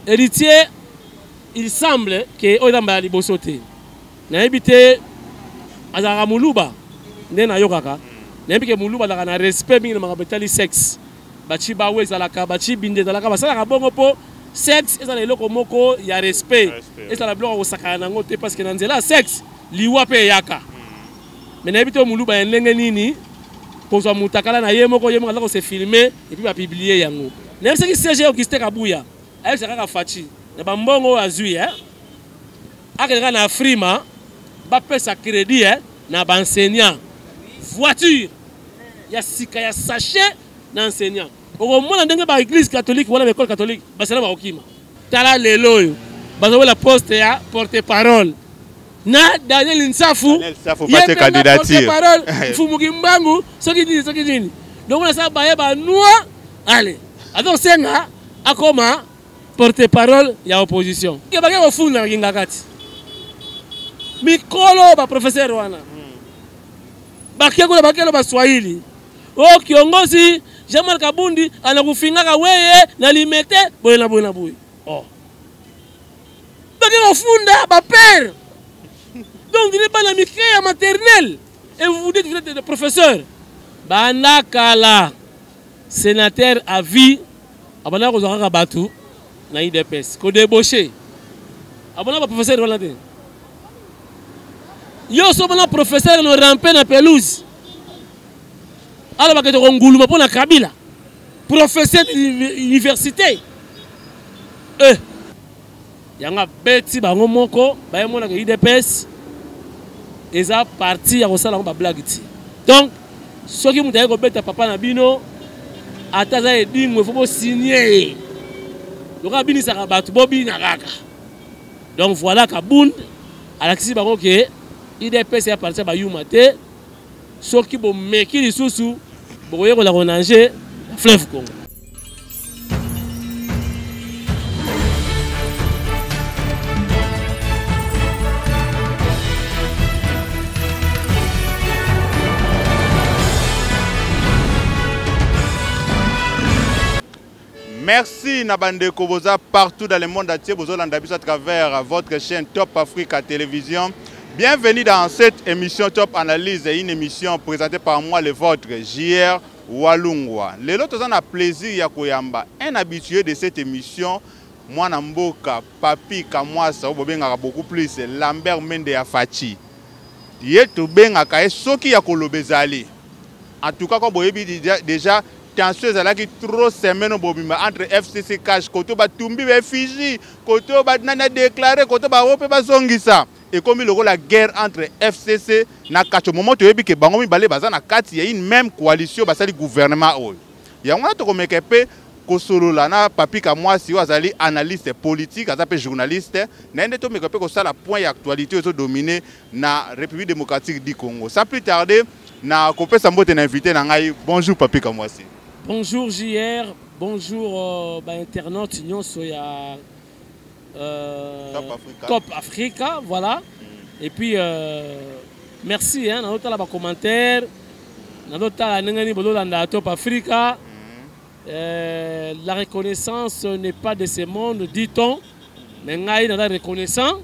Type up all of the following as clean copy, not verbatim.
héritier, il semble que Oyamba Libosote. Na ebité azara muluba ndena yokaka. Na ebike muluba na respect mingi na makabetali sexe. Bachi bawe ezalaka bachi binde ezalaka basala bongo po sexe ezala eloko moko ya respect. Ezala biloko kosakana nango te parce que na nzela sexe liwa pe yaka. Mais na ebité muluba ndenge nini kozwa mutakala na ye moko ala se filmer et puis ba publier yango. Na ebise ki CG okiste kabuya. Ayo saka fachi. Na bambongo azui akeka na frima ba pesa crédit na ba enseignant voiture ya sika ya sachet na enseignant au moins ndenge ba église catholique wala école catholique ba sala ba okima tala lelo yo bazo la poste ya porte parole na Daniel Nsafu pas candidature porte parole fumuki mbangu soki nini donc on a ça ba ba noa allez alors senga akoma porte parole ya opposition ke ba ke ofuna ngingakati mikolo ba professeur wana bakeko bakelo ba Swahili o kiongozi Jean-Marc Kabundi anakufingaka weye na limete boye oh bakelo funda ba père donc il n'est pas la micréa maternelle et vous dites vous êtes des professeurs banakala sénateur à vie abana ko zaka batu na IDPS ko débauché abana ba professeur wana te yo sommes professeur no rampe na pelouse ala baketo nguluma pona Kabila professeur d'université yanga beti bango moko baye mona ke IDPS eza parti ya kosala ba blague ti donc soki mutaye ko beta papa na bino ataza edingwe faut signer loka bini saka batu bobi na kaka donc voilà Kabund alakisi bango ke IDPS ya parti ba yuma te soki bo meki lisusu boye ko la ronanger fleuve Congo. Merci Nabande Koboza partout dans le monde entier, vous à travers votre chaîne Top Africa Télévision. Bienvenue dans cette émission Top Analyse, une émission présentée par moi, le vôtre, JR Walungwa. Les autres ont un plaisir ya koyamba, un habitué de cette émission, moi Namboka, Papi Kamwasa, beaucoup plus, Lambert Mende Afachi. Yetu benga kae soki ya kolobezali. En tout cas, comme vous avez déjà, tension ezalaki trop semaine bobima entre FCC cash koto ba tumbi be Fiji koto ba nana déclarer koto ba ope ba zongisa et comme la guerre entre FCC na kacho moment to yebi ke bango mibale baza na kati ya une même coalition basali gouvernement oyo yango na to komeka pe kosolola na Papi Kamwasi azali analyste politique azape journaliste na ndé to meka pe ko sala point ya actualité to dominer na République démocratique du Congo sans plus tarder na kopesa mbote na invité na ngai. Bonjour Papi Kamwasi. Bonjour JR, bonjour internautes Soya Top Africa, voilà. Et puis merci hein, dans notre commentaire, dans notre Top Africa. La reconnaissance n'est pas de ce monde, dit-on. Mais ngai na reconnaissant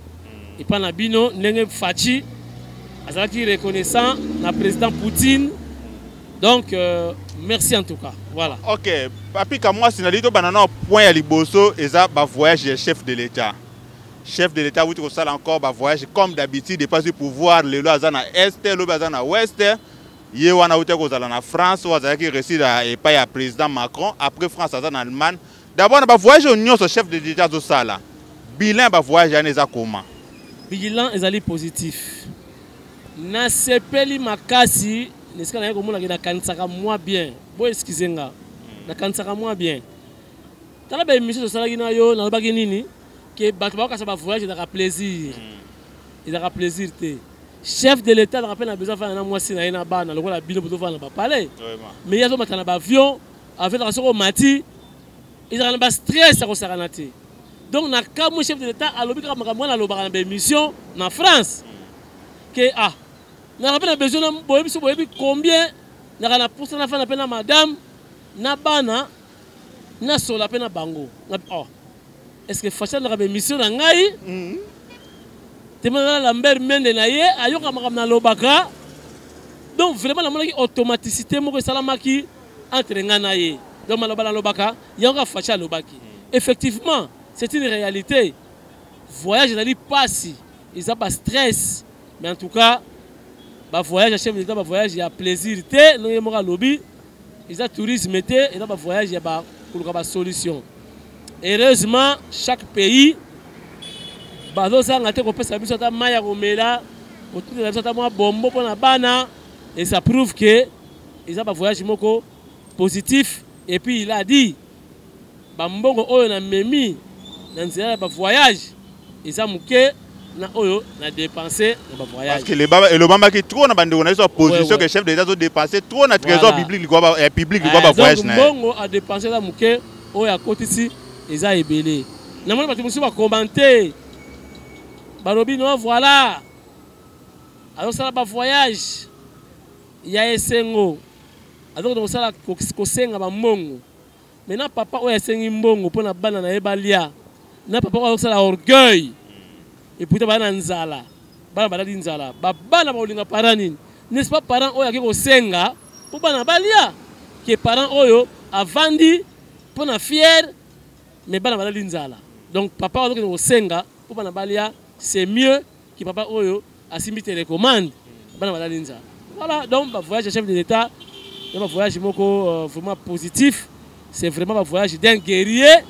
et pas na bino nenge fachi azaki reconnaissant na président Poutine. Donc merci en tout cas. Voilà. OK, Papi Kamwasi na lito banana point ya liboso eza ba voyage chef de l'État. Chef de l'État, vous avez encore un voyage comme d'habitude, de passer pour voir le Loazana Est, le Loazana Ouest. Hier, on a été en France, on a réussi à le président Macron, après France, en Allemagne. D'abord, on a voyagé au Nyon, chef de l'État de Sala. Bilan, on a voyagé à comment? Bilan est positif. Na sepeli makasi, n'est-ce qu'on a dit que kansaka moins bien. Bon, excusez-moi. Na kansaka moins bien. Tala ba émission de Salagina yo, na ba nini? Que Bakbaka ça va voyager, il aura plaisir. Il aura plaisir. Chef de l'État, il a besoin de faire un mois si il y a un ban, il y a un bilan pour faire un palais. Mais il y a un avion, avec la soirée au mati, il y a un stress à Rosaranati. Donc, le chef de l'État a l'obligation de faire une mission en France. Que, ah, nous avons besoin de combien, nous avons poussé la fin de madame, na bana, na sur la peine à bango. est-ce que Facha n'a pas mission na ngai Temana Lambert Mende na ye ayoka makamna lobaka. Donc vraiment la monaki automaticité moko salamaki entre nga na ye. Donc malobala lobaka yanga Facha lobaki. Effectivement, c'est une réalité. Voyage n'allait pas si ils ont pas stress, mais en tout cas bah voyage chef d'État bah voyage il y a plaisir té non y mora lobby ils ont tourisme té et là bah voyage il y a bah pour la solution. Heureusement chaque pays bah donc ça ngate ko pesa biso ta maya ko mela ko tout la ta moi bombo pour na bana et ça prouve que ils ont bah voyage moko positif et puis il a dit bah mbongo oyo na memi na nzela bah voyage ils ont muké na oyo na dépenser na voyage parce que le bamba qui trop na bande on a sur position que chef d'état ont dépensé trop na trésor public quoi public quoi voyage na bongo a dépensé la muké oyo a côté ici ils a ébélé na moi bato musu ba commenter barobi no voilà alors ça ba voyage il y a esengo alors donc ça ko senga ba mongo maintenant papa oyo esengi mbongo pona bana na ebalia na papa oyo ça la orgueil. Et puis bana nzala bana baladi nzala bana baolinga parani n'est-ce pas parents oyo akiko senga pour bana balia que parents oyo avandi pour na fier mais bana baladi nzala donc papa oyo akiko senga pour bana balia c'est mieux que papa oyo asimbi te recommande bana baladi nzala voilà donc ba voyage chef de l'État un voyage moko vraiment positif c'est vraiment un voyage d'un guerrier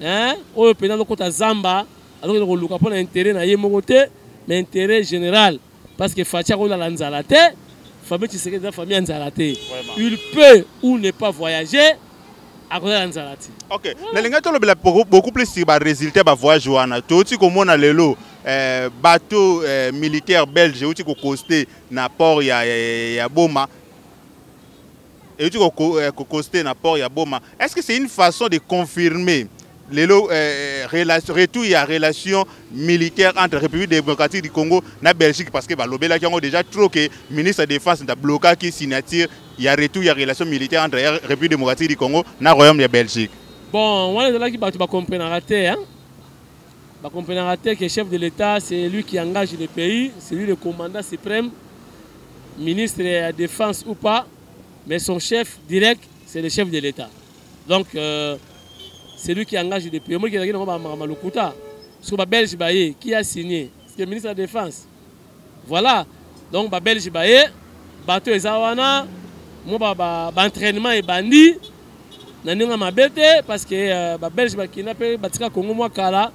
hein oyo pena lokota zamba. Alors il y a un intérêt na yemogote mais intérêt général parce que Facha ko la nzalate famille Tshisekedi da famille nzalate il peut ou ne pas voyager à cause de nzalate. OK na linga to lobela beaucoup plus sur ba résultat ba voyage wana to ti ko mona lelo bateau militaire belge uti ko costé na port ya Boma et uti ko costé na port ya Boma. Est-ce que c'est une façon de confirmer les retour il y a relation militaire entre la République démocratique du Congo et la Belgique parce que l'Obéla qui ont déjà trop que le ministre de la Défense a bloqué qui signature il y a retour il y a relation militaire entre la République démocratique du Congo et le Royaume de Belgique. Bon, on est là qui va comprendre hein. Va comprendre que le chef de l'État c'est lui qui engage le pays, c'est lui le commandant suprême, ministre de la Défense ou pas, mais son chef direct c'est le chef de l'État. Donc c'est lui qui engage les pays. Moi qui ai Malukuta, sur le Belge Baye, qui a signé, c'est le ministre de la Défense. Voilà. Donc le Belge Baye, bateau Ezawana, moi entraînement est bandit. Nanunga mabete parce que le Belge qui n'a pas batika Congo moi kala,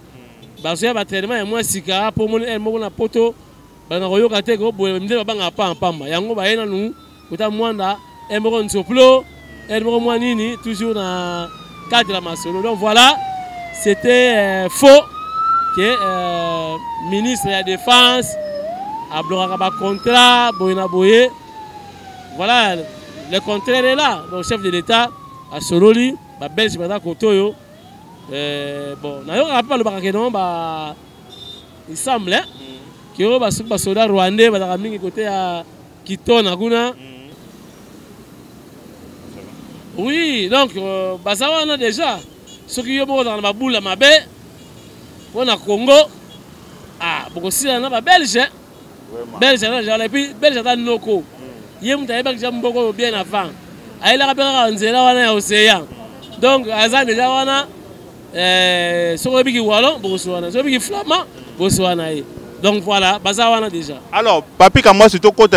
bazoya entraînement et moi sika pour mon elmo na poto, bana royo kate ko boye mde banga pa pamba. Yango baye na nu, kuta mwanda, elmo nsoplo, elmo moi nini toujours na cadre masolo. Donc voilà, c'était faux que le ministre de la Défense a bloqué un contrat, boye. Voilà, le contraire est là. Donc le chef de l'État a sololi, le Belge a kotoyo. Bon, il semble que les soldats rwandais sont côté à Kitona. Oui, donc, ça on a déjà. Ceux qui sont dans la boule à ma baie, on a Congo. Ah, beaucoup si on a Belge. Belge, et puis Belge a Noko. Il y a un bien avant. Il a rappelé on a océan. Donc, Azan déjà on a ceux qui wallon, Botswana, ceux qui flamand, Botswana. Donc voilà, Bazawana déjà. Alors, papi, comme moi, surtout quand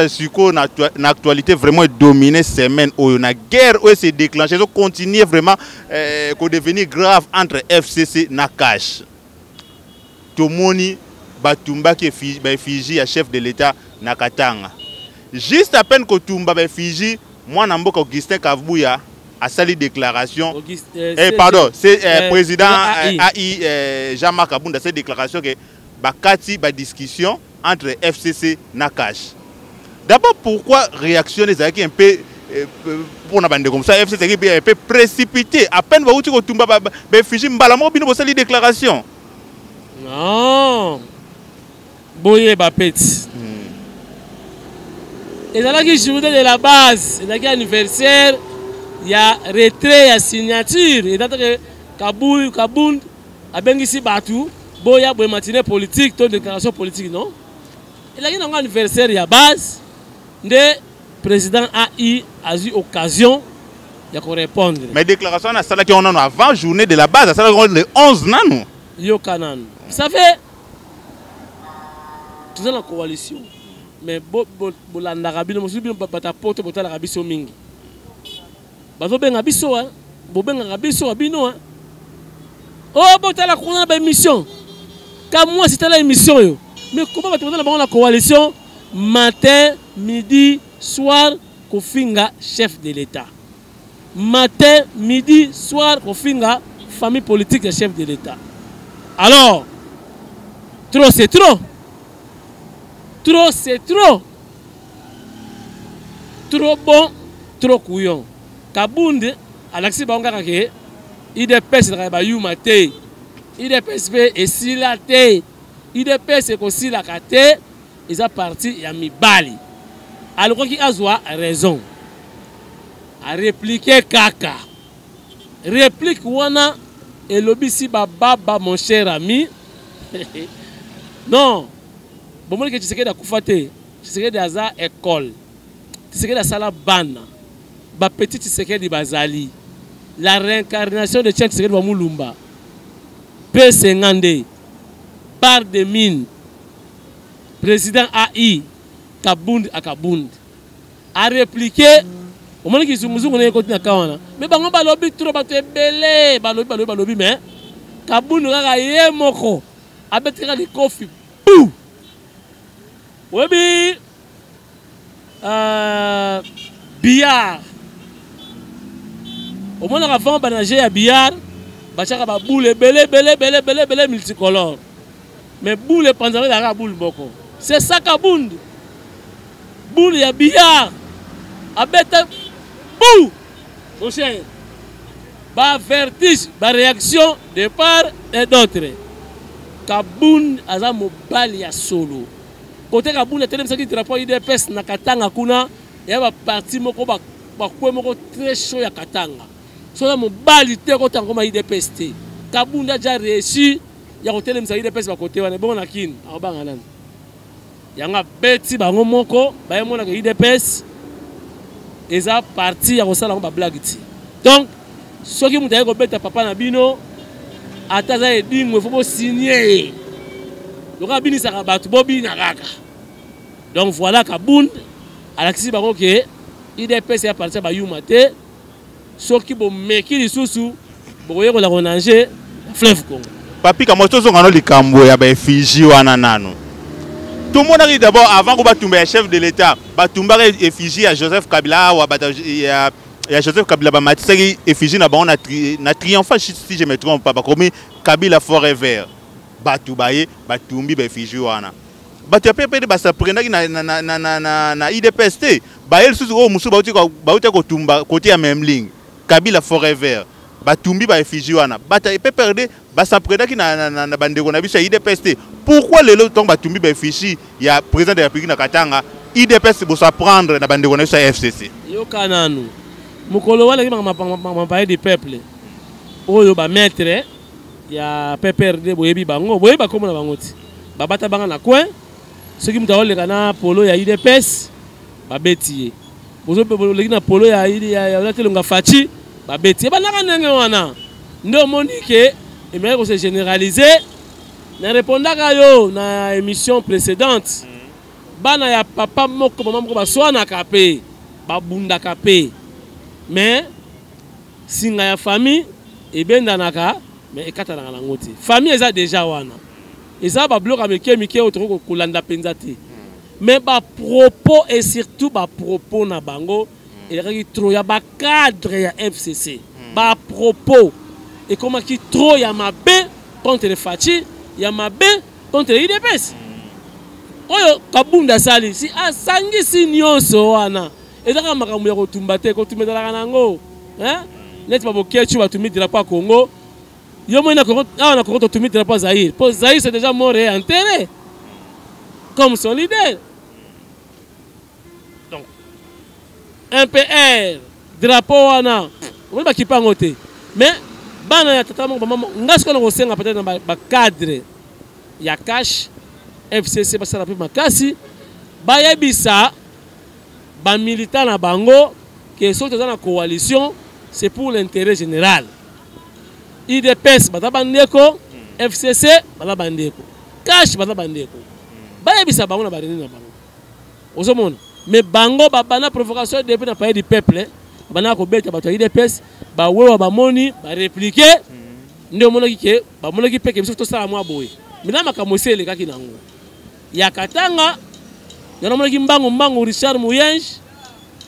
l'actualité vraiment dominée semaine où la guerre où s'est déclenchée, donc continue vraiment à devenir grave entre FCC et Nakash. Tomoni Batumba qui est Fiji, chef de l'État Nakatanga. Juste à peine que Tumba Fiji, moi, Namboka Augustin Kavbouya a sali déclaration. Pardon, c'est président AI Jean-Marc Abounda, cette déclaration que bakati ba discussion entre FCC et Nakash. D'abord, pourquoi réaction les acquis un peu pour na bande comme ça FCC est un peu précipité à peine va outi ko tumba ba Fiji mbalamo bino bosali déclaration. Non. Boye ba peti. Et là qui journée de la base, il y a anniversaire, il y a retrait, il y a signature et que Kaboul abengisi batu boya boye matinée politique to déclaration politique non. Il a eu un anniversaire à base de président AI a eu occasion de répondre. Mais déclaration na sala qui on a avant journée de la base, ça le 11 nano. Yo kanan. Ça fait tout ça la coalition. Mais bolanda rabino musubi bata poto botala rabiso mingi. Bazo benga biso hein. Bo benga rabiso abino hein. Oh botala kuna ba émission. Comme moi c'était la émission yo. Mais comment va te dans la coalition matin, midi, soir kofinga chef de l'État. Matin, midi, soir kofinga famille politique de chef de l'État. Alors trop c'est trop. Trop c'est trop. Trop bon, trop couillon. Kabunde, Alexis Bangara ke IDPS ba yuma te. IDPS et silate. IDPS est aussi la kate. Ils ont parti ya mibali. Alors qui a raison. A répliquer kaka. Réplique wana et lobby baba mon cher ami. Non. Bon, moi, que tu sais que tu as fait, tu sais que tu as école, tu sais que tu as sala bana, ba petit tu sais que tu bazali, la réincarnation de Tchèque, tu sais que tu as moulumba, P50, bar de mine, président AI, Kabound à Kabound, a répliqué, au moment qu'ils sont on est côté Kawana, mais bango balobi trop baté belé, balobi mais Kabound a yé moko, a bettra de coffee, bouh. Oui, billard. Au moins, avant de nager à billard, bachaka ba boule belé multicolore. Mais boule pendant la boule boko. C'est ça Kabound. Boule ya billard. Abete bou. Mon cher. Ba vertige, ba réaction de part et d'autre. Kabound aza mobali ya solo. Côté Kabound a tellement de drapeau IDPS na Katanga kuna ya ba parti moko ba kwe moko très chaud ya Katanga. So na mobali te ko tango ma IDPS te. Kabound a déjà réussi ya ko tellement IDPS ba côté wana bon na kin abanga nan. Yanga beti bango moko ba yemona ke IDPS eza parti ya ko sala ba blague ti. Donc soki mutaye ko beta papa na bino ataza edingo faut signer. Donc abini saka batu bobi na kaka. Donc voilà Kabound Alexis Bango ke IDPS ya parti ba yuma te soki bo meki lisusu boye ko la ronanger fleuve Congo. Papi kamoto zo ngano likambo ya ba effigie wana nano. Tout le monde arrive d'abord avant qu'on batumba chef de l'État, batumba effigie à Joseph Kabila ou à Joseph Kabila ba matisaki effigie na bango na triomphant si je me trompe pas comme Kabila forever. Batu baye batumbi ba effigie wana. Batu pepe de basa prenaki na IDPS te. Ba el susu o musu bauti ko tumba côté ya même ligne. Kabila forever. Batumbi ba effigie wana. Bata pepe de basa prenaki na bandeko na biso IDPS te. Pourquoi le lot tombe batumbi ba effigie ya président de la République na Katanga IDPS bo sa prendre na bandeko na biso FCC. Yo kananu. Mukolo wala ki mapaye du peuple. Oyo ba maître ya PPRD boyebi bango boyeba komo na bango ti babata banga na coin soki muta oleka na polo ya IDPS babeti bozo leki na polo ya telonga fachi babeti banaka ndenge wana ndo monike emere ko se généraliser na répondaka yo na émission précédente bana ya papa moko mama moko baswana kapé babunda kapé mais singa ya famille ebendanaka mais ekata na ngoti famille eza déjà wana eza ba bloc ameke otoko kolanda penza te mais ba propos et surtout ba propos na bango et trop ya ba cadre ya FCC ba propos et comment qui trop ya mabe contre les Fachi ya mabe contre les IDPS oyo Kabunda sali si asangi si nyonso wana ezaka makambo ya kotumba te kotumela nango hein net ba bokechu batumi drapeau Congo. Yo moi na Congo tu mets drapeau Zaïre. Pour Zaïre c'est déjà mort et enterré. Comme son leader. Donc MPR drapeau wana on va qui pas ngoté. Mais bana ya tata moko mama ngasi ko na kosenga peut-être na ba cadre ya cash FCC basala pe makasi bayebisa ba militant na bango que soki dans la coalition c'est pour l'intérêt général. IDPS bata bandeko FCC bata bandeko cash bata bandeko bayebisa bango na bareni na bango ozomona mais bango babana provocation depuis na pays du peuple bana ko beta bato IDPS ba wewa ba moni ba répliquer ndio mona kike ba mona ki peke biso to sala mwa boye mina makamosele kaki nango ya katanga yana mona ki mbango Richard Muyenge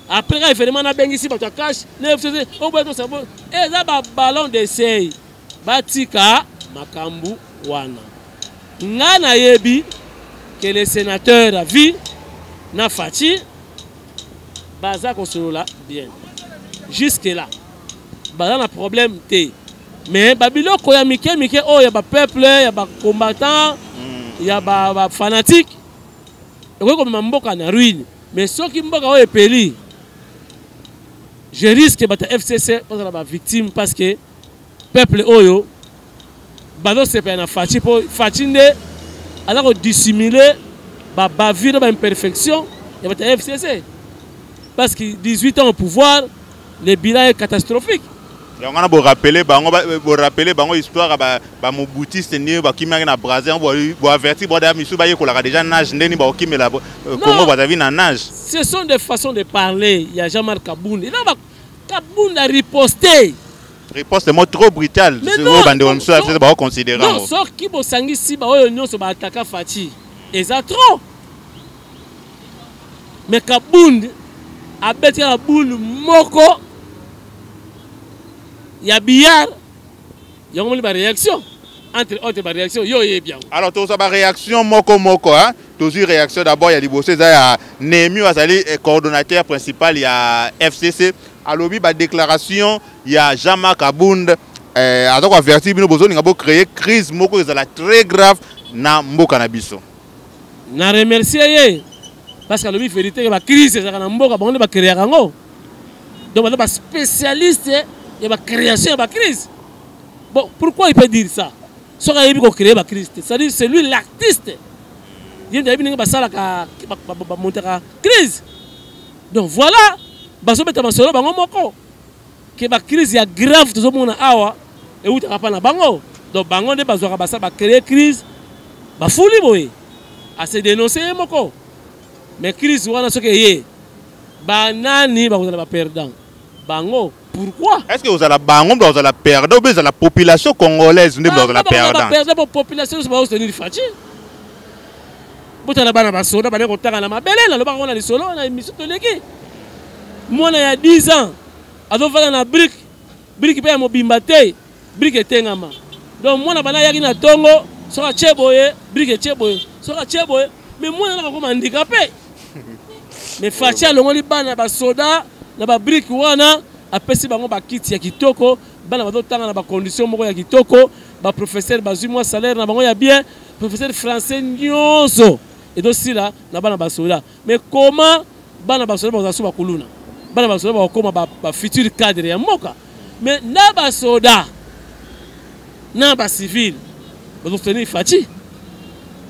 après quand il fait na bengi si bato cash ne FCC o boye to sabo eza ba ballon d'essai batika makambu wana ngana yebi que les sénateurs à vie na Fachi baza kosolola bien jusque là baza na problème te mais babiloko ya mike oh ya ba peuple ya ba combattant ya ba fanatique et comme mboka na ruine mais soki mboka o epeli je risque bata FCC pour la victime parce que peuple oyo bazo sepa na Fachi po Fachi nde ala ko dissimuler ba vivre ba imperfection ya bata FCC parce que 18 ans au pouvoir le bilan est catastrophique. On a beau rappeler bango histoire ba Mobutu ni ba kimanga na Brazil bo avertir bo da misu ba yekola déjà nage ndeni ba okimela Congo ba davi na nage. Ce sont des façons de parler. Il y a Jean-Marc Kabound. Il a Kabound a riposté. Riposte est trop brutale. Mais non, c'est pas considérable. Non, sort qui bo sangi si ba oyo nyonso ba attaquer Fachi. Et ça trop. Mais Kabound a bêté la boule moko. Il y a billard. Il y a une réaction. Entre autres, une réaction. Yo, est bien. Alors, tout ça, une réaction moko. Hein? Toujours réaction d'abord, il y a Libossé, il y a Némi Azali, coordonnateur principal, il y a FCC. Alors, il y a déclaration, il y a Jean-Marc Kabound. Alors, averti, il y a créé crise moko, très grave dans Mboka Nabiso. Je remercie. Parce que la vérité, la crise, c'est dans Mboka, on va créer un Donc, on est spécialiste. Il y a une création, il y a une crise. Bon, pourquoi il peut dire ça? Si il peut créer une crise, c'est-à-dire c'est lui l'artiste. Il y a une crise. Donc voilà, il y a une crise grave, tout le monde a et où tu n'as pas de bango. Donc, bango ne va créer une crise. Il faut se dénoncer. Mais crise, ce qu'il y a, banani va perdre. Bango. Pourquoi? Est-ce que vous allez bango, vous allez perdre ou bien la population congolaise vous allez perdre? La population se va soutenir Fachi. Vous allez bana basoda, bana kotanga na mabele, na loba on a les solo, on a émission de l'équipe. Moi il y a 10 ans, ado fala na brique pe mobimbate, brique tengama. Donc moi na bana yaki na tongo, soka cheboye, brique cheboye, soka cheboye, mais moi na ko handicapé. Mais Fachi alongoli bana basoda, na ba brique wana apesi bango ba kiti ya kitoko bana bazotanga na ba condition moko ya kitoko ba professeur bazui moi salaire na bango ya bien professeur français nyonso et donc si là na bana basoda mais comment bana basoda bazasu ba kuluna bana basoda ba koma ba futur cadre ya moka mais na basoda na ba civil bazoteni Fachi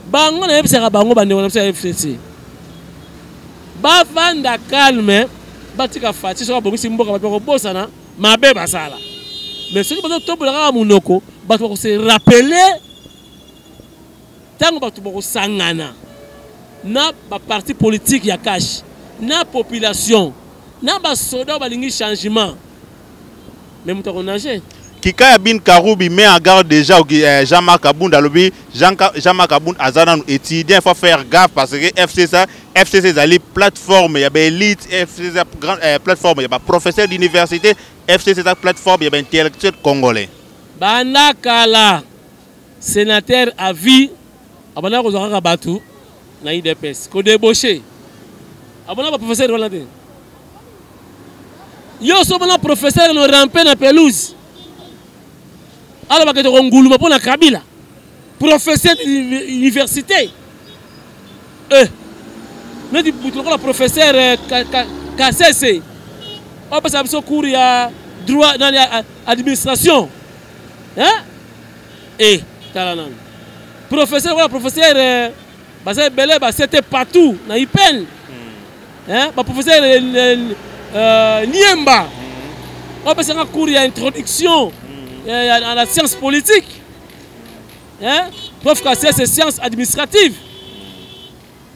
bango na yebisa bango ba ndeko na FCC ba vanda calme batika Fachi soka bongisi mboka bato ko bosana mabe basala mais ceux qui bato tobola ka munoko bato ko se rappeler tango bato ko sangana na ba parti politique ya cash na population na ba soda balingi changement même to ko nager Kika Bin Karoubi met en garde déjà Jean-Marc Kabound alobi Jean-Marc Kabound azana étudiant il faut faire gaffe parce que FCC zali plateforme il y a des élites FCC plateforme il y a des professeurs d'université FCC plateforme il y a des intellectuels congolais bana kala sénateur à vie abana ko zaka batu na IDPS ko débaucher abana professeur wala te yo so bana professeur no ramper na pelouse. Alors, je vais pour la Kabila, professeur d'université. Nous disons professeur KCC. On passe à cours il y a droit dans l'administration. Hein? Et, talanan. Professeur, voilà, professeur, Baza Belé, c'était partout, na IPEN. Hein? Professeur Niemba. On peut faire un cours d'introduction à la science politique. Hein? Prof Kassé, c'est sciences administratives.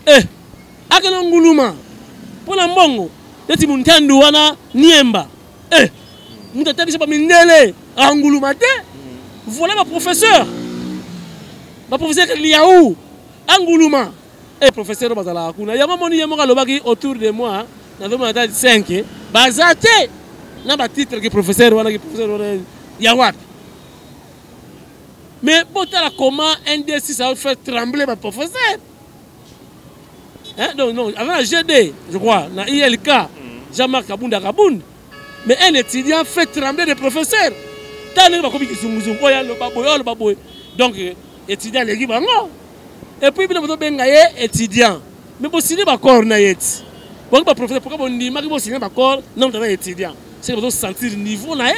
Eh, Akana Nguluma, pour la Mbongo, tu m'as dit Niemba. Eh, nous t'as dit que Mindele, Anguluma, voilà ma professeur. Ma professeur Liaou, Anguluma. Eh, professeur Bazala Akuna, il y a un moment où autour de moi, dans le monde 5, Bazate, n'a pas titre que professeur, Yawap. Mais comment un D6 ça fait trembler ma professeur? Hein? Donc, non, avant la GD, je crois, dans ILK, Jean-Marc Kabounda Kabound, mais un étudiant fait trembler le professeur. Donc, étudiant, les gars, et puis, il y a étudiant. Mais pour signer ma corps, pourquoi professeur, pourquoi on dit que signer ma corps, non, tu es étudiant. C'est pour sentir le niveau, la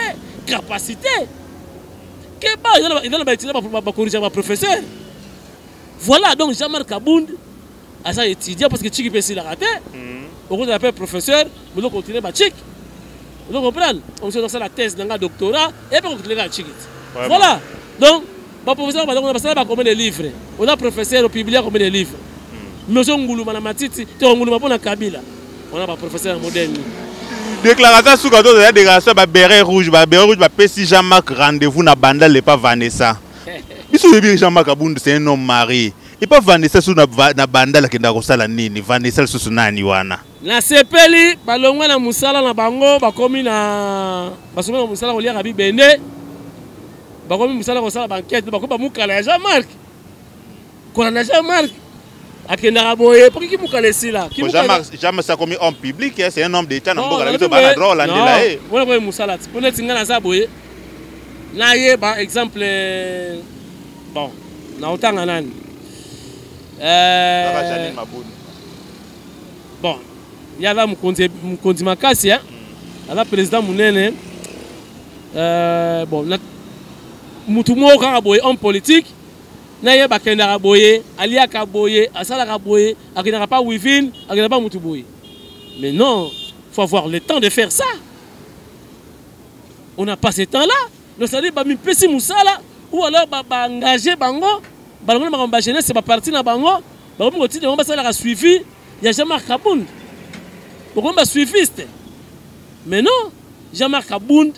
capacité. Il y a un corriger ma professeur. Voilà, donc Jean-Marc Kabound, à ça étudiant, parce que Tchik peut s'y rater. On appelle professeur, mais on continue à Tchik. Vous comprenez? On se donne la thèse dans le doctorat, et puis on continue à Tchik. Voilà. Donc, ma professeur, on a combien de livres? On a professeur au public combien de livres? Mais on a Ngoulouma Matiti, on a Ngoulouma Kabila. On a un professeur moderne. Déclaration sous cadeau de la déclaration, béret rouge, si Jean-Marc rendez-vous na banda le pas Vanessa. Bisou Jean-Marc Kabound c'est un homme marié. Et pas Vanessa sous na banda la kenda kosala nini, Vanessa sous nani wana. Na sepeli balongwa na musala na bango bakomi na basoma na musala kolia kabi bende. Bakomi musala kosala banquette, bakomi ba mukala ya Jean-Marc. Kona na Jean-Marc. Akenda boye pour qui mukale sila. Jean-Marc ça comme homme public, c'est un homme d'état na mboka la biso ba na drôle andela e. Wala boye musala. Pour netinga na za boye. Na ye ba exemple bon, na otanga nani. Bon, il y a là Mukonzi Makasi, hein? Là président Mounene. Bon, Moutumo Karaboye, homme politique. Naye Bakenda Raboye, Alia Kaboye, Asala Raboye, Akina pas Wivin, Akina pas Moutouboye. Mais non, il faut avoir le temps de faire ça. On n'a pas ce temps-là. Donc ça dit, mi pesi Moussala, ou alors engager Bango, Bango Mamba jeunesse, c'est pas parti dans Bango, Bango continue, on va suivi, il y a Jean-Marc Kabound. On va suiviste. Mais non, Jean-Marc Kabound,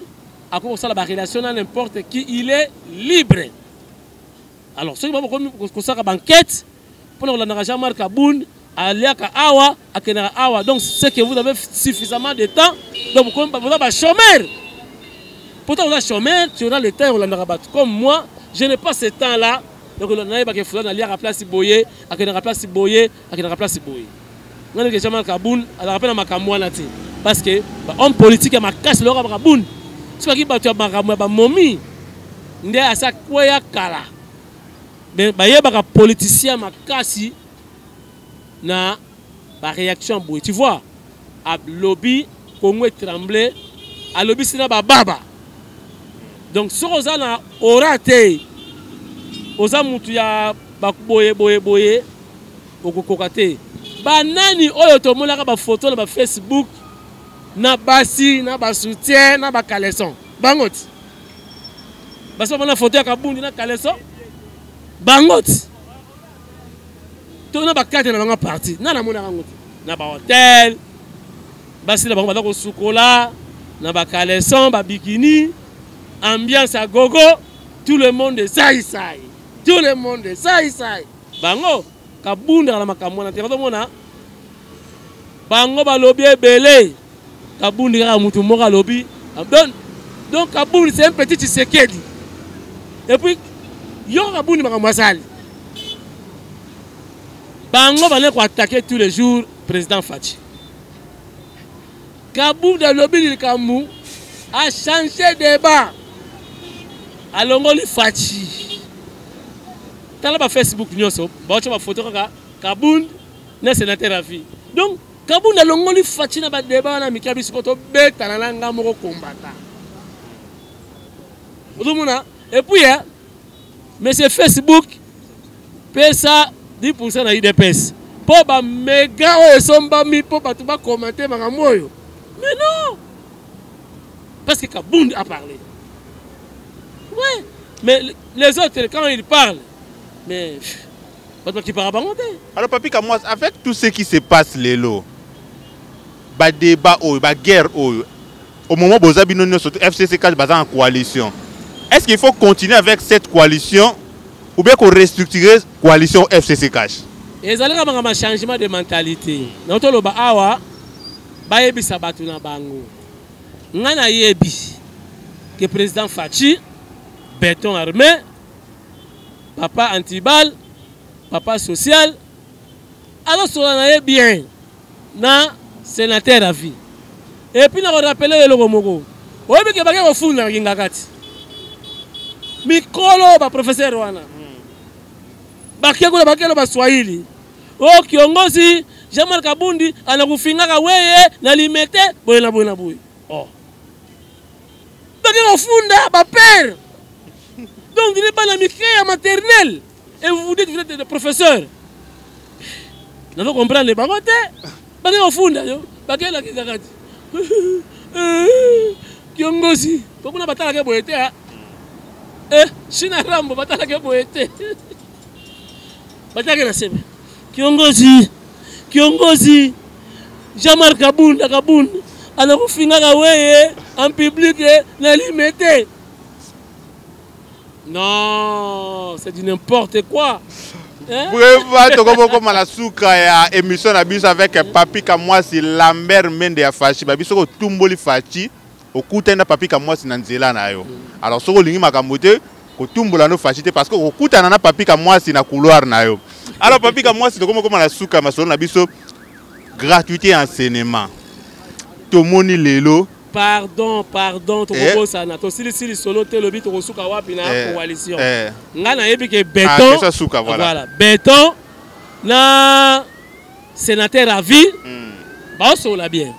à cause de la relation à n'importe qui, il est libre. Alors, ceux qui vont faire une banquette, pour le Jean-Marc Kabound, à Liaka Awa, à Kenara Awa. Donc, c'est que vous avez suffisamment de temps, donc vous avez un chômeur. Pourtant, vous avez un chômeur, tu auras le temps où on rabat. Comme moi, je n'ai pas ce temps-là. Donc, on a des gens qui ont place Boye, à Kenara place Boye, à Kenara place Boye. On a des Jean-Marc Kabound, à la rappel à Makamouana. Parce que l'homme politique a ma casse le Kabound. C'est pas qui va te faire momi. Ndé à sa quoi kala. Mais il y a des politiciens qui na ba réaction boy. Tu vois, à lobby, Congo est tremblé, à lobby c'est na baba. Donc sur oza na orate, oza mutu ya boye okokokate. Ba nani oyo to monaka ba photo na ba Facebook na basi na ba soutien na ba caleçon. Bangot. Basi ba na photo ya Kabundi na caleçon. Bangot. To na ba carte na banga parti. Na mona ngot. Na ba hôtel. Basi na bango ba ko sukola, na ba caleçon, ba bikini, ambiance à gogo, tout le monde est sai. Tout le monde est sai. Bango Kabundi na makambo na te mona. Bango ba lobby belé. Kabundi ka mutu moko lobby. Donc Kabundi c'est un petit Tshisekedi. Et puis yo Kabundi makambo sali. Bango va ko attaquer tous les jours président Fachi. Kabundi lobby li kamu a changé débat. Alongoli Fachi. Tala ba Facebook nyoso, ba ba photo ka Kabundi na sénateur à vie. Donc Kabundi alongoli Fachi na ba débat na mikabi sikoto beta na langa moko kombata. Odomona Et puis, hein, mais c'est Facebook, paye ça 10% à IDPS. Pour les méga et son bami, pour tout commenter, mais non! Parce que Kabound a parlé. Ouais, mais les autres, quand ils parlent, mais. Pas qui parle pas monter. Alors, Papi Kamwas, avec tout ce qui se passe, Lélo, bah débat, bah guerre, au moment où Zabino surtout FCC est en coalition, est-ce qu'il faut continuer avec cette coalition ou bien qu'on restructure la coalition FCC Cash? Et ça a un changement de mentalité. Nous avons dit awa bayebi sabatu na bango. Ngana yebi que président Fachi, béton armé, papa antibal, papa social, alors cela est bien na sénateur à vie. Et puis nous rappelé le Romogo. Oui, mais que bagay ofu na ngakati. Mikolo ba professeur wana. Bakeko bakelo ba Swahili. O kiongozi Jean-Marc Kabundi anakufinga weye na limete boyena boy. Oh. Bagay ofunda ba père. Donc il n'est pas la micréa maternelle. Et vous vous dites que vous êtes des professeurs. Nous devons comprendre les bagotes. Bagay ofunda yo. Bagay la ngakati. Kiongozi pokuna batala ke boyete ha shina rambo batala ke boyete batala ke nasema kiongozi Jean-Marc Kabundi anakufinga weye en public na limité. Non, c'est du n'importe quoi. Vraiment, tu comme la souka ya émission avec Papi Kamwasi Lambert Mende ya Fachi babiso ko tumboli Fachi okutenda Papi Kamwasi na nzela na yo. Alors soko lingi makambote ko tumbola no Fachi te parce que okutana na Papi Kamwasi na couloir na yo. Alors Papi Kamwasi comme la souka masolo na biso gratuité enseignement. Tomoni lelo. Pardon, to proposa na to sili solo te lobi to suka wapi na coalition. Ngana yebi ke béton. Ah, suka, voilà. Béton na sénateur à vie. Ba so la bien.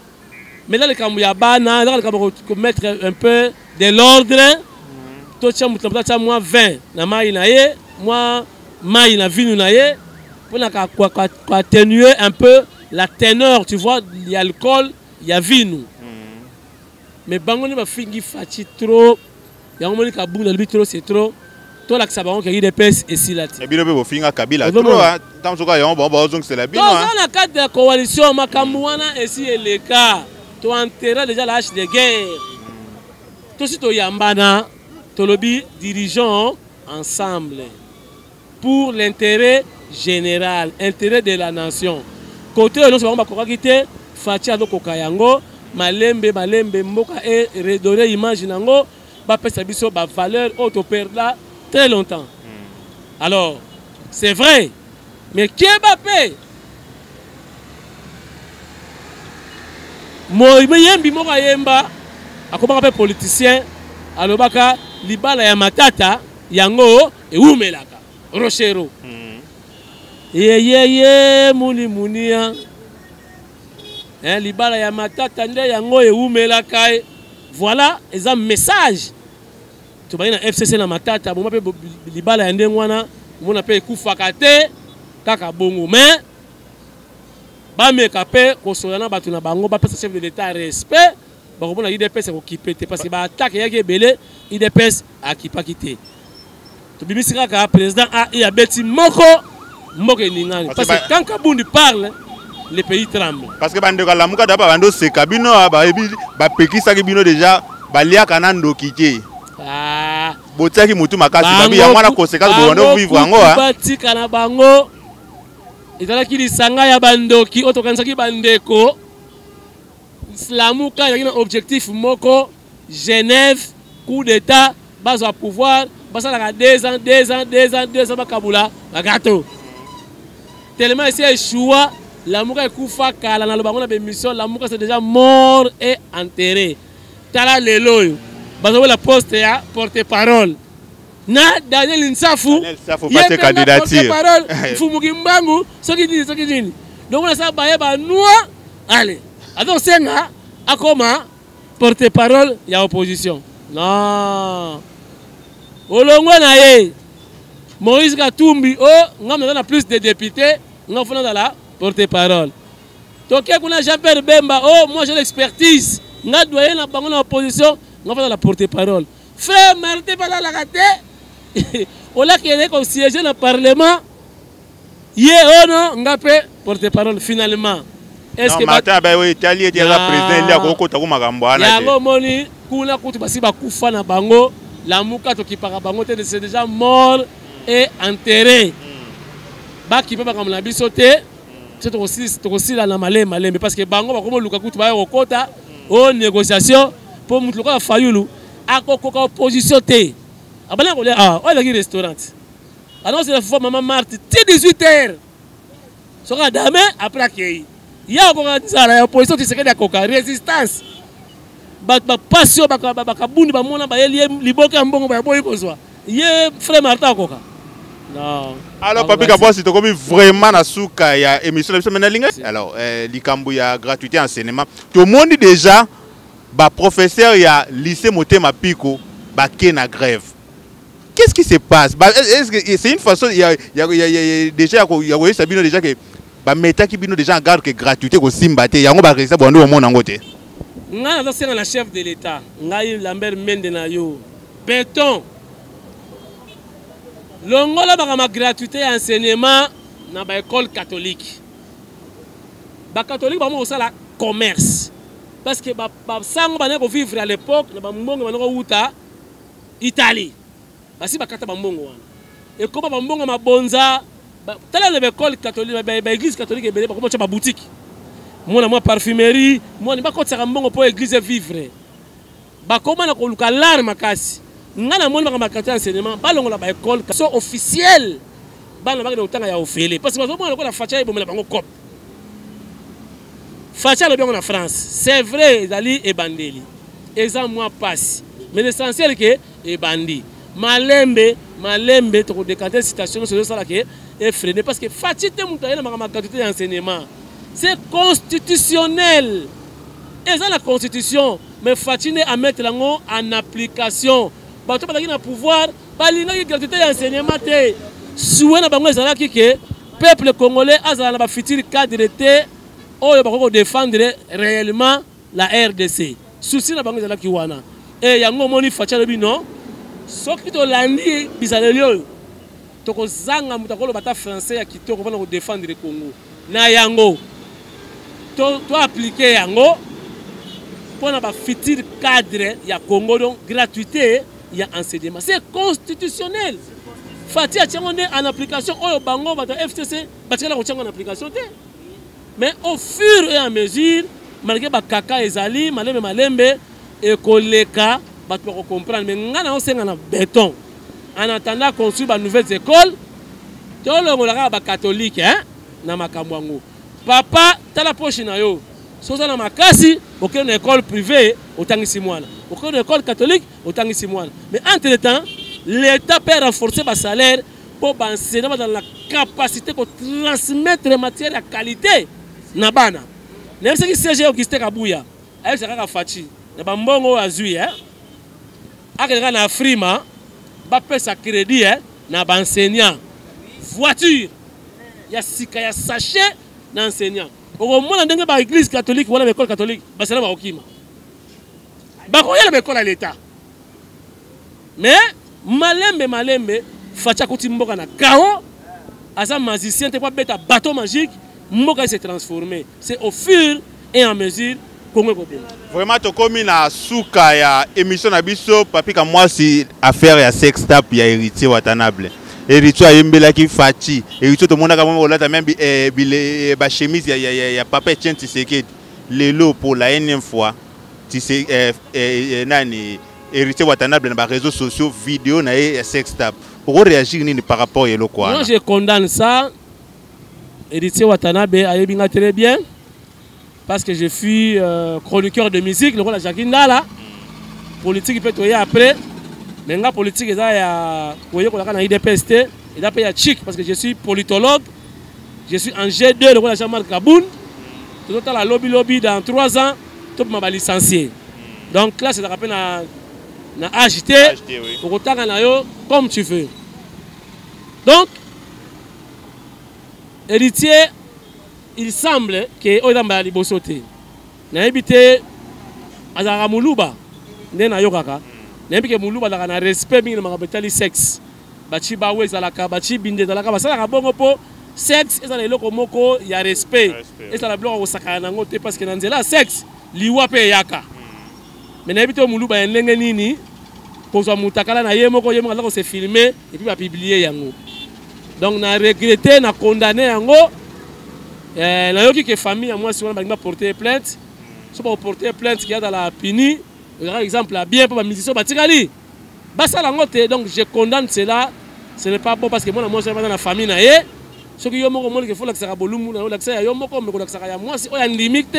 Mais là le kambuya bana, là le kambo mettre un peu de l'ordre. To chamu tabata moi 20 na mai na ye, moi mai na vinu na ye pour na quoi atténuer un peu la teneur, tu vois, il y a alcool, il y a vinu. Mais bangoni ba fingi Fachi trop. Ya ngomoni Kabundi le trop c'est trop. To la sabango ki IDPS et silati. Et bino be bo finga Kabila trop tam soka yon bon ozong c'est la bino. Dans la cadre de la coalition makamwana et si le cas. To enterrer déjà la hache de guerre. To si to yambana to lobi dirigeants ensemble pour l'intérêt général, intérêt de la nation. Côté nous savons ba ko kité Fachi adoko kayango. Malembe mboka et redonner image nango ba pesa biso ba valeur auto perdre très longtemps. Alors c'est vrai mais qui Mbappé moyembi moka yemba akoma pe politicien alobaka libala ya matata yango eumelaka Rochero ye munia. Libala ya matata nde yango eumela kai. Voilà, ils ont un message. Tu vas na FCC na matata, bon pe libala ya ndengwana, on pe kufaka te kaka bongo mais ba meka pe ko solana batu na bango ba pesa chef de l'état respect, ba ko na IDPS ko kipete parce que ba attaque yake belé IDPS a kipakité. To bimisi kaka président a ya beti moko ningani parce que quand Kabundi parle les pays tremblent. Parce que bande la muka d'abord bando se kabino ba pekisa ki bino déjà balia kanando kité. Ah, botaki mutu makasi babi ya mwana conséquence bondo vivre ngo ha. Batika na bango. Itala ki lisanga ya bandoki otokansaki bandeko. Islamuka yana objectif moko Genève coup d'état base au pouvoir basa la 2 ans bakabula bagato. Tellement ici échoua. La mouka est koufa kala na lobango na bémission la mouka c'est déjà mort et enterré. Tala lelo bazo la poste ya porte-parole. Na Daniel Nsafu pas candidature. Porte-parole fumuki mbangu soki nini. Donc on a ça baye ba noa allez. Alors senga akoma porte-parole ya opposition. Non. olongwe na ye Moïse Katumbi on a plus de députés on fait dans la porte-parole toke kuna Jean-Pierre Bemba moi j'ai l'expertise nga doyen na bango na opposition on fait dans la porte-parole frère Martin bala la kate on l'a qui est comme siéger dans le parlement ye non nga pe porte-parole finalement est-ce que Martin ba oui Italie déjà président il y a kokota ko makambo ana yango moni kuna kutu basi bakufa na bango la muka to kipaka bango te c'est déjà mort et enterré baki pe bakam na biso te c'est aussi la malé mais parce que bango bakomo luka kutu ba kokota au négociation pour mutu ko fayulu akokoka opposition te abana ko on va restaurant alors c'est la fois maman Marthe 18h sera dame après accueil ya ko ngazala opposition tu sais que d'akoka résistance ba passion bakabuni ba mona ba yeli liboka mbongo ba boyi kozwa ye frère Martin akoka non alors papi Kabosi to komi vraiment na suka ya émission la semaine linga alors likambu ya gratuité enseignement to monde déjà ba professeur ya lycée Motema Piko ba ke na grève. Qu'est-ce qui se passe? Est-ce que c'est une façon il y a déjà il y a Sabino déjà que ba meta ki bino déjà en garde que gratuité ko simbate yango ba resa bondo mo nango te. Nga na senga la chef de l'état ngai Lambert Mende na yo béton longola ba ma gratuité enseignement na ba école catholique ba catholique ba mo sala commerce parce que ba sango ba ne ko vivre à l'époque na ba mbongo ba no uta Italie basi ba kata ba mbongo wana et ko ba mbongo ma bonza tala le école catholique ba église catholique e bele ba ko cha ba boutique moi parfumerie moi ni ba ko tsaka mbongo po église vivre ba ko mana ko luka lar makasi ngana moni ba makata enseignement ba longola ba école so officiel ba na ba de otanga ya ofele parce que ba mo la facha ibomela bango cop facha le bien en France c'est vrai Dali et Bandeli exemple moi passe mais l'essentiel que et bandi malembe to décanter citation sur ça là que est freiné parce que fatite mutaye na makata enseignement c'est constitutionnel. Et ça la constitution, mais fatine à mettre l'ango en application. Parce que le pouvoir, il gratuité enseignement. Souhait na bango ezala ki que peuple congolais azala na futur cadre te oyo bako défendre réellement la RDC. Souci na bango ezala ki wana. Et yango moni facha lobi non. Soki to landi bizalelio. To ko zanga mutakolo bata français ya kitoko pour défendre le Congo. Na yango to appliquer yango pour na ba futur cadre ya Congo donc gratuité ya enseignement c'est constitutionnel fati atiango en application oyo bango bata FCC batikala ko tiango en application te mais au fur et à mesure malgré ba kaka ezali malembe et koleka ba to comprendre mais ngana on senga na béton en attendant construire ba nouvelles écoles to lo ngolaka ba catholique hein na makambo papa tala poche na yo soza na makasi aucune école privée otangisi mwana aucune école catholique otangisi mwana mais entre temps l'état peut renforcer ba salaire pour enseigner dans la capacité de transmettre matière de qualité na bana même ce qui siège au Kiste Kabuya avec ça fachi na bambongo azui hein akeka na frima ba pesa crédit hein na ba enseignant voiture ya sika ya sachet d'enseignants. Au moins, dans une église catholique, ou une école catholique, c'est là où il y a une école à l'État. Mais, malembe, facha kuti mboka na kao, asa magicien, te pas bête à bateau magique, mboka s'est transformé. C'est au fur et à mesure qu'on est problème. Vraiment, tu comme na souka ya émission na biso, papi comme moi, si affaire ya sextap, ya héritier Watanabe. Héritier ayembela ki fati héritier to mona kama olata même ba chemise ya papa Etienne Tshisekedi lelo pour la énième fois nani héritier Watanabe na ba réseaux sociaux vidéo na sextap pour réagir ni par rapport à lo quoi. Moi je condamne ça. Héritier Watanabe ayebinga très bien parce que je suis chroniqueur de musique le rôle de Jacques Ndala politique peut toyer après. Mais la politique est là, il y a IDPST, il y a chic parce que je suis politologue, je suis en G2, le roi Jean-Marc Kaboun, tout le temps la lobby dans 3 ans, tout m'a licencié. Donc là, c'est rappelé na agité pour kotanga na yo comme tu veux. Donc héritier, il semble que oyamba liboso te. Na ebité azara muluba nde na yokaka. Na ebike muluba na respect mingi na makabetali sexe. Bachi bawe ezalaka bachi binde ezalaka basalaka bongo po sexe ezala eloko moko ya respect. Ezala biloko kosakana nango te parce que na nzela sexe liwa pe yaka. Mais na ebité muluba ndenge nini pozwa mutakala na ye moko ala se filmer et puis ba publier yango. Donc na regretter na condamner yango. Na yoki que famille à moi si on va porter plainte. Si on porter plainte qui a dans la pini, par exemple la bien pour la musicien batikali. Donc je condamne cela, ce n'est pas bon parce que moi je suis dans la famille naé. Ce qui yomo comme il faut l'accès à bolumu na l'accès à yomo comme l'accès à moi si on a une limite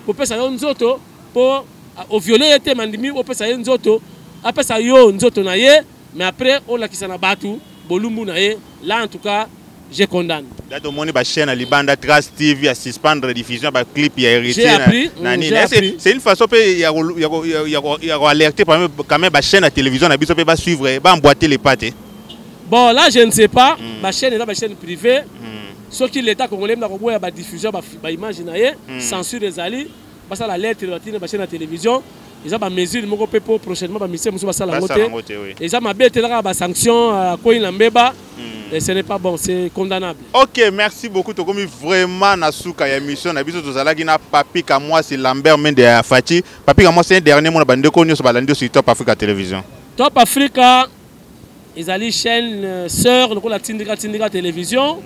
pour passer à nzoto pour au violer était mandimi pour passer à nzoto après ça yo nzoto naé mais après on la qui s'en a battu bolumu naé là en tout cas je condamne. Dato moni ba chaîne Libanda Trace TV à suspendre la diffusion ba clip ya héritier. C'est une façon il y a alerter quand même ba chaîne à télévision na biso pe ba suivre ba emboîter les pattes. Bon là je ne sais pas, ma chaîne est là ba chaîne privée. Ce qui l'état congolais na ko ba diffusion ba image naé censure des ali, ba ça la lettre de ba chaîne à télévision. Ils ont des mesures moko pe pour prochainement ba ministère muso ba sala ngote. Ils ont ma bête là ba sanction à ko inambeba. Et ce n'est pas bon, c'est condamnable. Ok, merci beaucoup. Tu as vraiment nasuka ya mission. Na biso tozala ki na Papi Kamwa c'est Lambert Mende ya Fati. Papi Kamwa c'est un dernier mot na bande ko nyoso balandi sur Top Africa Télévision. Top Africa, ils allaient chaîne sœur le la Tindika Télévision.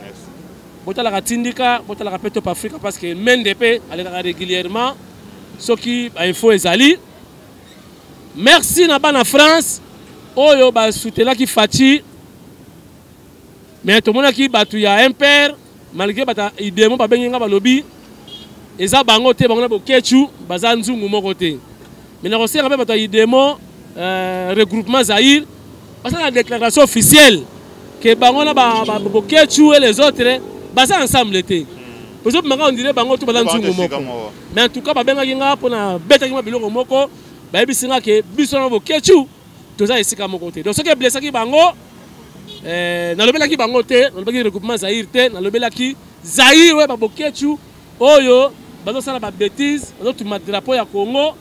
Bota la Tindika, bota la Top Africa parce que MNDP allait régulièrement. Ce qui info ils allaient. Merci na bana France. Oyo ba soutela ki Fati. Mais tout le monde qui bat y a un père malgré bata idémo ba benga ba lobby eza bango te bango bo kechu bazanzu ngumo côté mais na aussi ba bata idémo regroupement Zaïre parce que la déclaration officielle que bango na ba bo kechu et les autres baza ensemble té pour autres on dirait bango tout bazanzu ngumo mais en tout cas ba benga kinga pona beta kinga biloko moko ba ebisinga ke biso na bo kechu toza esika moko te donc ce qui blessé ki bango nalobelaki bango te nalobelaki regroupement Zaïre te nalobelaki Zaïre we babokechu oyo bazosala ba bêtise bazotuma drapeau ya Congo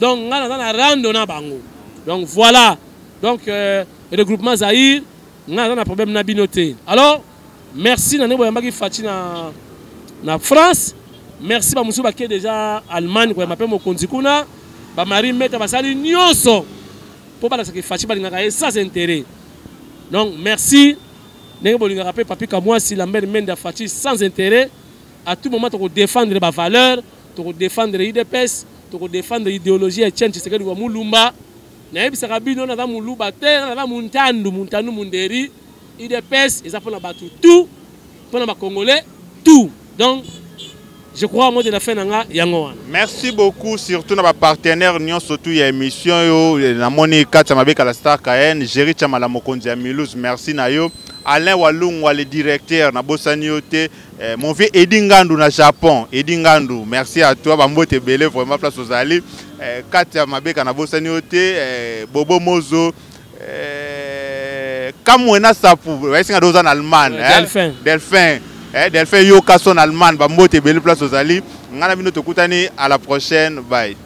donc ngana na rando na bango donc voilà donc regroupement Zaïre ngana na problème na bino te alors merci na nebo yambaki Fati na France merci ba musu baké déjà Allemagne ko mape mokonzi kuna ba mari meta basali nyonso po bala saki Fati balingaka sans intérêt. Donc merci. Nous avons rappelé Papi Kamwa si la mère Mende Fati sans intérêt. À tout moment, tu peux défendre les valeurs, tu peux défendre l'IDPS, tu peux défendre l'idéologie et change ce que nous avons Mulumba. Nous avons dit que nous avons Mulumba, nous avons Muntanu Munderi, IDPS, ils ont battu tout pour les Congolais, tout. Donc je crois que la fin merci beaucoup surtout nos partenaires surtout y a émission la Monica Tamabe la Star KN Jerry Chamala Mokonzi Milous merci nayo Alain Walung le directeur na Bosaniote mon vieux Edingandu na Japon Edingandu merci à toi bambote belé vraiment place aux ali Katia Mabeka na Bosaniote Bobo Mozo Kamwena Sapu ouais en Allemagne Delphin Delphin Yoka son Allemagne, ba mote belle place aux Ali. Ngana bino tokutani à la prochaine, bye.